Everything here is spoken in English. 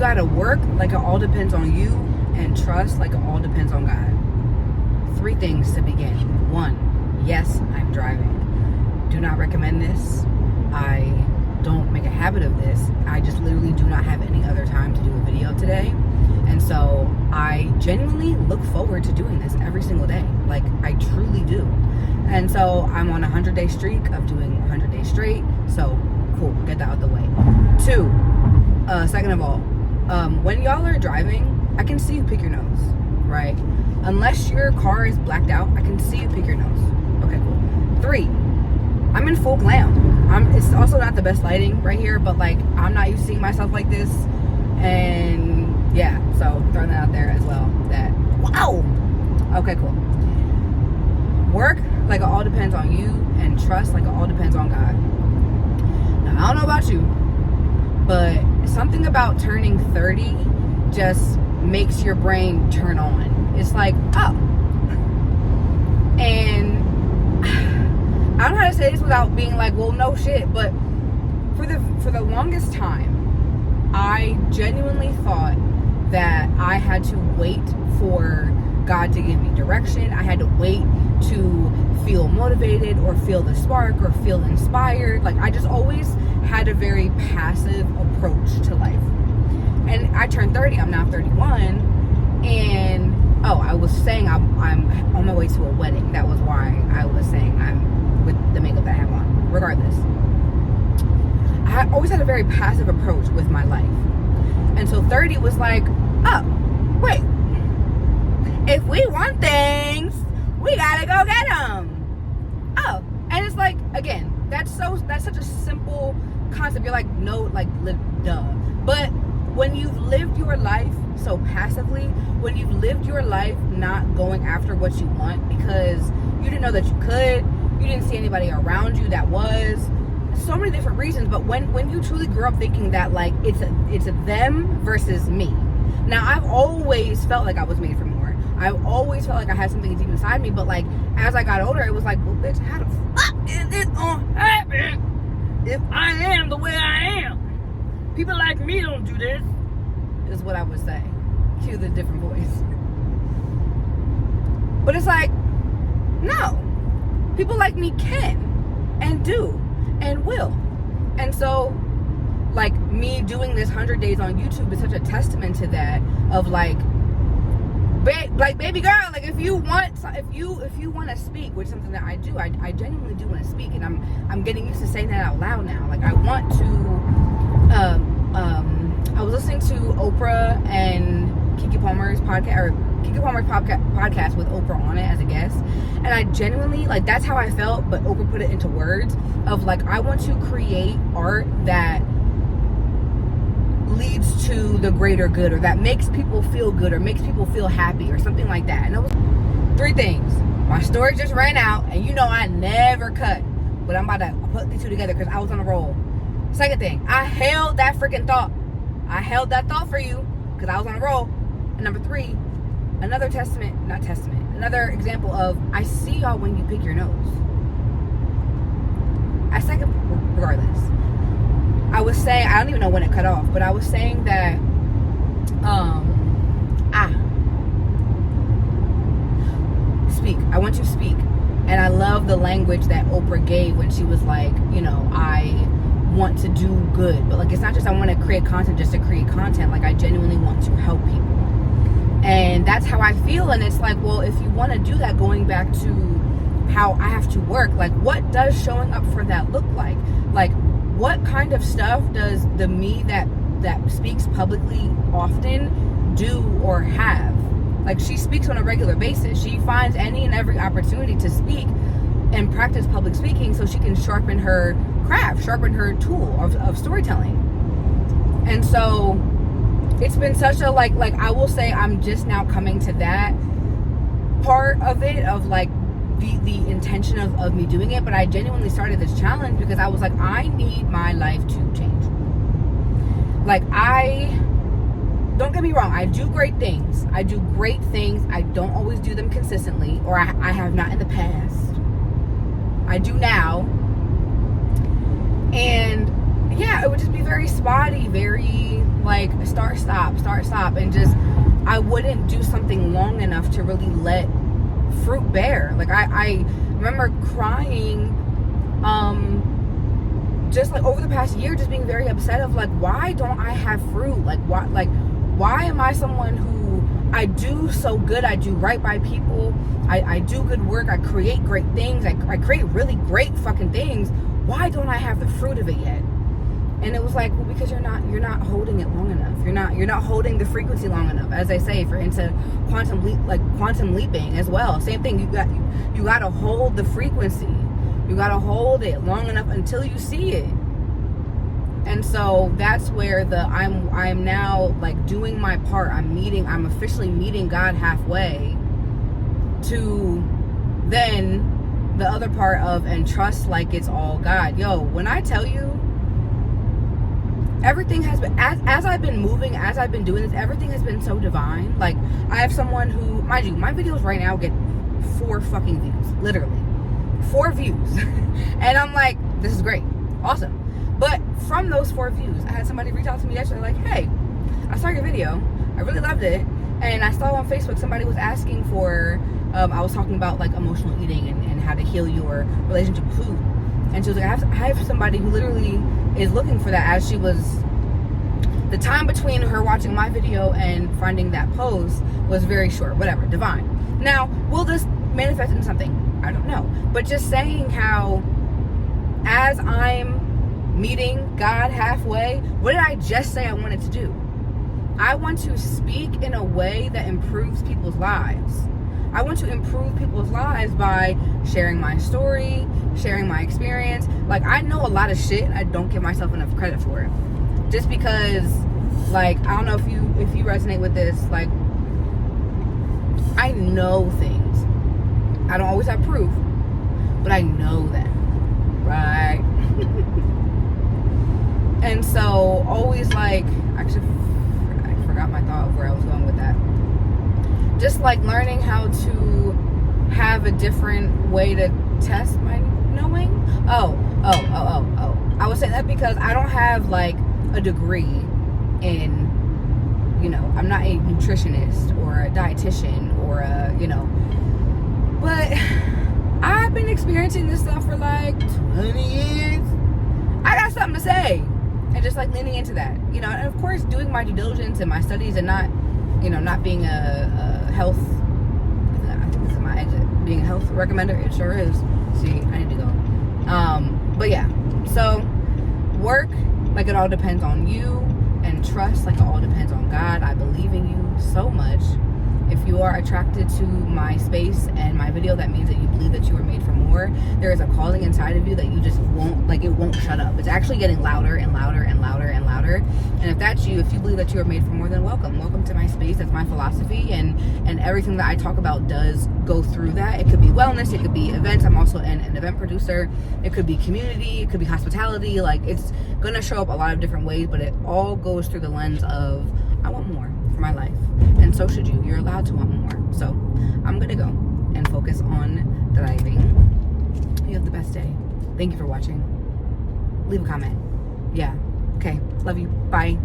gotta work like it all depends on you, and trust like it all depends on God. 3 things to begin. 1, yes, I'm driving. Do not recommend this. I don't make a habit of this. I just literally do not have any other time to do a video today. And so I genuinely look forward to doing this every single day. Like, I truly do. And so I'm on a 100-day streak of doing 100 days straight. So cool, get that out the way. 2, second of all, when y'all are driving, I can see you pick your nose, right? Unless your car is blacked out, I can see you pick your nose. Okay, cool. 3, I'm in full glam. It's also not the best lighting right here, but like, I'm not used to seeing myself like this. And yeah, so throwing that out there as well. That, wow. Okay, cool. Work like it all depends on you, and trust like it all depends on God. Now, I don't know about you, but something about turning 30 just makes your brain turn on. It's like, oh. And I don't know how to say this without being like, well, no shit, but for the longest time, I genuinely thought that I had to wait for God to give me direction. I had to wait to feel motivated or feel the spark or feel inspired. Like, I just always had a very passive approach to life. And I turned 30, I'm now 31, and I was saying I'm on my way to a wedding. That was why I was saying I'm with the makeup that I have on. Regardless, I always had a very passive approach with my life. And so 30 was like, oh, wait, if we want things, we gotta go get them. Oh, and it's like, again, that's such a simple concept. You're like, no, like, duh. But when you've lived your life so passively, when you've lived your life not going after what you want because you didn't know that you could, you didn't see anybody around you that was, so many different reasons. But when you truly grew up thinking that like it's a them versus me. Now, I've always felt like I was made for more. I've always felt like I had something deep inside me. But like, as I got older, it was like, well, bitch, how the fuck is this gonna happen if I am the way I am? People like me don't do this, is what I would say. Cue the different voice. But it's like, no. People like me can and do and will. And so, like, me doing this 100 days on YouTube is such a testament to that, of like, baby girl, like, if you want to speak, which is something that I do, I genuinely do want to speak, and I'm getting used to saying that out loud now. Like, I want to I was listening to Oprah and Keke Palmer's podcast with Oprah on it as a guest, and I genuinely, like, that's how I felt, but Oprah put it into words of like, I want to create art that leads to the greater good, or that makes people feel good, or makes people feel happy, or something like that. And it was 3 things. My story just ran out, and you know I never cut, but I'm about to put these 2 together because I was on a roll. Second thing, I held that freaking thought. I held that thought for you because I was on a roll. And number 3, another another example of, I see y'all when you pick your nose. Regardless, I was saying, I don't even know when it cut off, but I was saying that, speak. I want you to speak. And I love the language that Oprah gave when she was like, you know, I want to do good, but like, it's not just I want to create content just to create content. Like, I genuinely want to help people. And that's how I feel. And it's like, well, if you want to do that, going back to how I have to work, like, what does showing up for that look like? Like, what kind of stuff does the me that speaks publicly often do or have? Like, she speaks on a regular basis. She finds any and every opportunity to speak and practice public speaking so she can sharpen her craft, sharpen her tool of storytelling. And so it's been such a, like I will say, I'm just now coming to that part of it, of like the intention of me doing it. But I genuinely started this challenge because I was like, I need my life to change. Like, don't get me wrong, I do great things. I don't always do them consistently, or I have not in the past. I do now. And yeah, it would just be very spotty, very like start, stop, and just, I wouldn't do something long enough to really let fruit bear. Like I remember crying, just like over the past year, just being very upset of like, why don't I have fruit? Like why am I someone who, I do so good, I do right by people, I do good work, I create great things, I create really great fucking things. Why don't I have the fruit of it yet? And it was like, well, because you're not holding it long enough. You're not holding the frequency long enough. As I say, if you're into quantum leaping as well, same thing. You got to hold the frequency. You got to hold it long enough until you see it. And so that's where I'm now like doing my part. I'm officially meeting God halfway, to then the other part of, and trust like it's all God. Yo, when I tell you, everything has been, as I've been moving, as I've been doing this, everything has been so divine. Like, I have someone who, mind you, my videos right now get 4 fucking views, literally 4 views. And I'm like, this is great, awesome. But from those 4 views, I had somebody reach out to me yesterday like, hey, I saw your video, I really loved it, and I saw on Facebook somebody was asking for, I was talking about like emotional eating and how to heal your relationship with food. And she was like, I have somebody who literally is looking for that, as she was, the time between her watching my video and finding that post was very short, whatever, divine. Now, will this manifest into something? I don't know. But just saying how, as I'm meeting God halfway, what did I just say I wanted to do? I want to speak in a way that improves people's lives. I want to improve people's lives by sharing my story, sharing my experience. Like, I know a lot of shit and I don't give myself enough credit for it. Just because, like, I don't know if you resonate with this, like, I know things. I don't always have proof, but I know them, right? And so always, like, actually I forgot my thought of where I was going with that. Just like learning how to have a different way to test my knowing. Oh. I was saying that because I don't have like a degree in, you know, I'm not a nutritionist or a dietitian or a, you know, but I've been experiencing this stuff for like 20 years. I got something to say. And just like leaning into that, you know, and of course doing my due diligence and my studies, and not, you know, not being a health, I think this is my exit, being a health recommender. It sure is. See, I need to go. But yeah, so work like it all depends on you, and trust like it all depends on God. I believe in you so much. If you are attracted to my space and my video, that means that you believe that you were made for more. There is a calling inside of you that you just won't, like, it won't shut up. It's actually getting louder and louder and louder and louder. And if that's you, if you believe that you are made for more, then welcome to my space. That's my philosophy, and everything that I talk about does go through that. It could be wellness, it could be events. I'm also an event producer. It could be community, it could be hospitality. Like, it's gonna show up a lot of different ways, but it all goes through the lens of, I want more for my life, and so should you. You're allowed to want more. So I'm gonna go and focus on driving. You have the best day. Thank you for watching. Leave a comment. Yeah. Okay. Love you. Bye.